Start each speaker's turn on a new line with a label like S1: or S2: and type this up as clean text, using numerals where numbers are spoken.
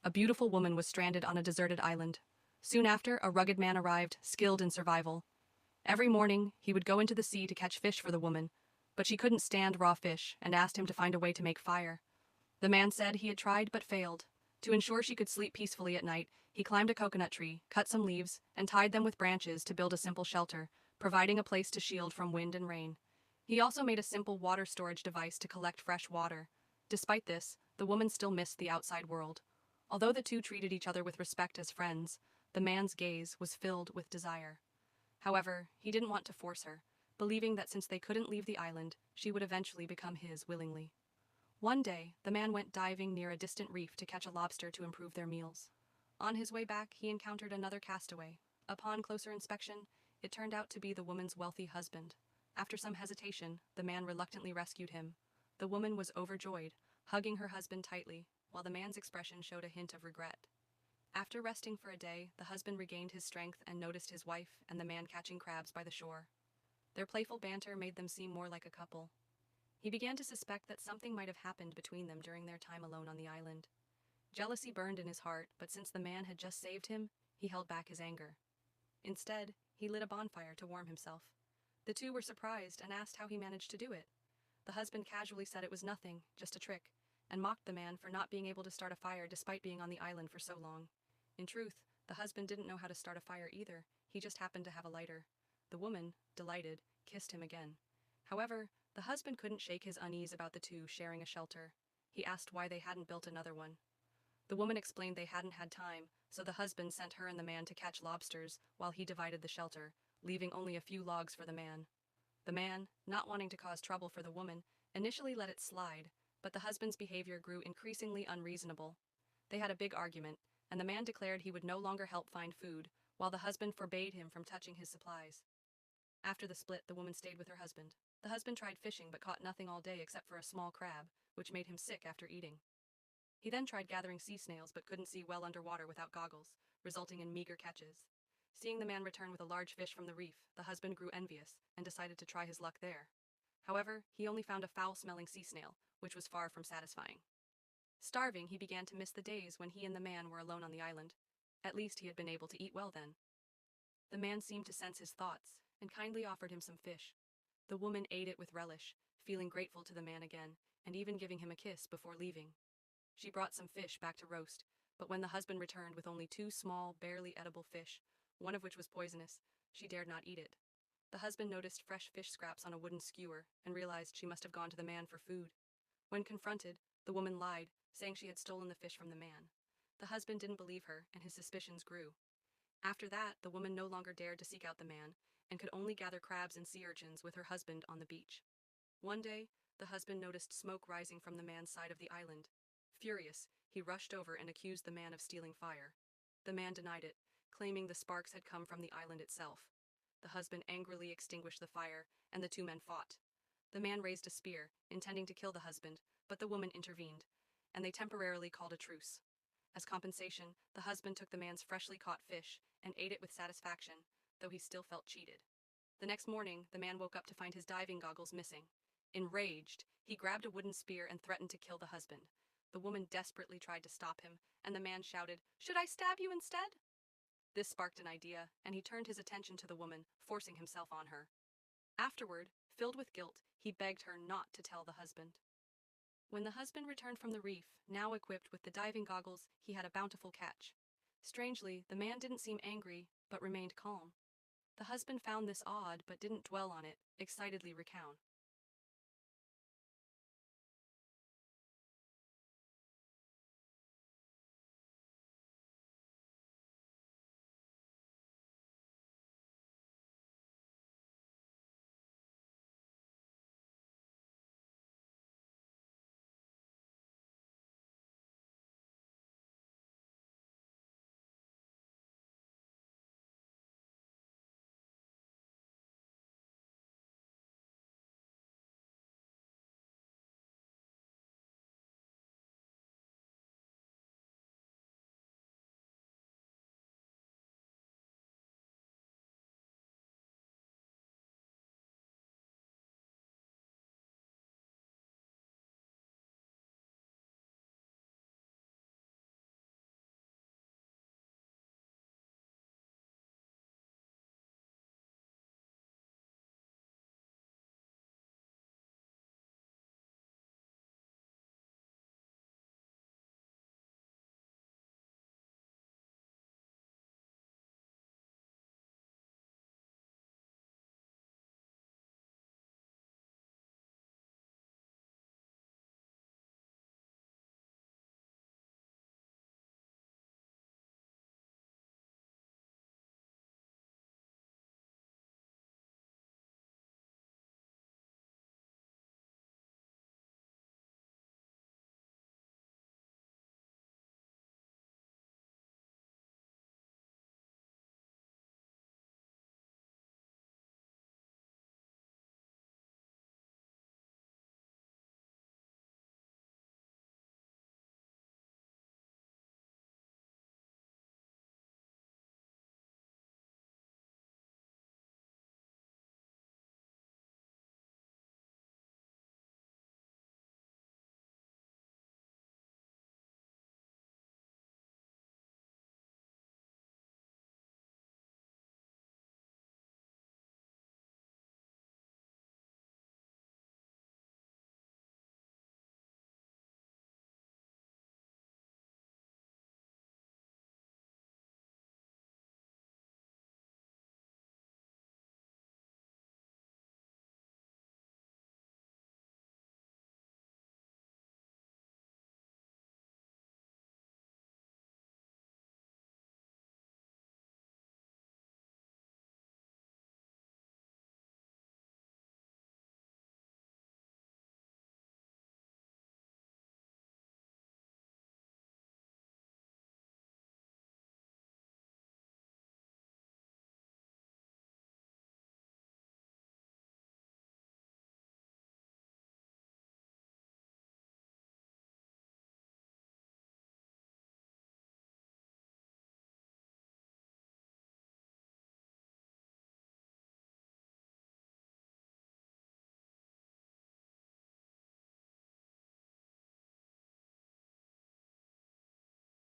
S1: A beautiful woman was stranded on a deserted island. Soon after, a rugged man arrived, skilled in survival. Every morning, he would go into the sea to catch fish for the woman, but she couldn't stand raw fish and asked him to find a way to make fire. The man said he had tried but failed. To ensure she could sleep peacefully at night, he climbed a coconut tree, cut some leaves, and tied them with branches to build a simple shelter, providing a place to shield from wind and rain. He also made a simple water storage device to collect fresh water. Despite this, the woman still missed the outside world. Although the two treated each other with respect as friends, the man's gaze was filled with desire. However, he didn't want to force her, believing that since they couldn't leave the island, she would eventually become his willingly. One day, the man went diving near a distant reef to catch a lobster to improve their meals. On his way back, he encountered another castaway. Upon closer inspection, it turned out to be the woman's wealthy husband. After some hesitation, the man reluctantly rescued him. The woman was overjoyed, hugging her husband tightly, while the man's expression showed a hint of regret. After resting for a day, the husband regained his strength and noticed his wife and the man catching crabs by the shore. Their playful banter made them seem more like a couple. He began to suspect that something might have happened between them during their time alone on the island. Jealousy burned in his heart, but since the man had just saved him, he held back his anger. Instead, he lit a bonfire to warm himself. The two were surprised and asked how he managed to do it. The husband casually said it was nothing, just a trick, and mocked the man for not being able to start a fire despite being on the island for so long. In truth, the husband didn't know how to start a fire either, he just happened to have a lighter. The woman, delighted, kissed him again. However, the husband couldn't shake his unease about the two sharing a shelter. He asked why they hadn't built another one. The woman explained they hadn't had time, so the husband sent her and the man to catch lobsters while he divided the shelter, leaving only a few logs for the man. The man, not wanting to cause trouble for the woman, initially let it slide, but the husband's behavior grew increasingly unreasonable. They had a big argument, and the man declared he would no longer help find food, while the husband forbade him from touching his supplies. After the split, the woman stayed with her husband. The husband tried fishing but caught nothing all day except for a small crab, which made him sick after eating. He then tried gathering sea snails but couldn't see well underwater without goggles, resulting in meager catches. Seeing the man return with a large fish from the reef, the husband grew envious and decided to try his luck there. However, he only found a foul-smelling sea snail, which was far from satisfying. Starving, he began to miss the days when he and the man were alone on the island. At least he had been able to eat well then. The man seemed to sense his thoughts and kindly offered him some fish. The woman ate it with relish, feeling grateful to the man again, and even giving him a kiss before leaving. She brought some fish back to roast, but when the husband returned with only two small, barely edible fish, one of which was poisonous, she dared not eat it. The husband noticed fresh fish scraps on a wooden skewer and realized she must have gone to the man for food. When confronted, the woman lied, saying she had stolen the fish from the man. The husband didn't believe her, and his suspicions grew. After that, the woman no longer dared to seek out the man, and could only gather crabs and sea urchins with her husband on the beach. One day, the husband noticed smoke rising from the man's side of the island. Furious, he rushed over and accused the man of stealing fire. The man denied it, claiming the sparks had come from the island itself. The husband angrily extinguished the fire, and the two men fought. The man raised a spear, intending to kill the husband, but the woman intervened, and they temporarily called a truce. As compensation, the husband took the man's freshly caught fish and ate it with satisfaction, though he still felt cheated. The next morning, the man woke up to find his diving goggles missing. Enraged, he grabbed a wooden spear and threatened to kill the husband. The woman desperately tried to stop him, and the man shouted, "Should I stab you instead?" This sparked an idea, and he turned his attention to the woman, forcing himself on her. Afterward, filled with guilt, he begged her not to tell the husband. When the husband returned from the reef, now equipped with the diving goggles, he had a bountiful catch. Strangely, the man didn't seem angry, but remained calm. The husband found this odd but didn't dwell on it, excitedly recount.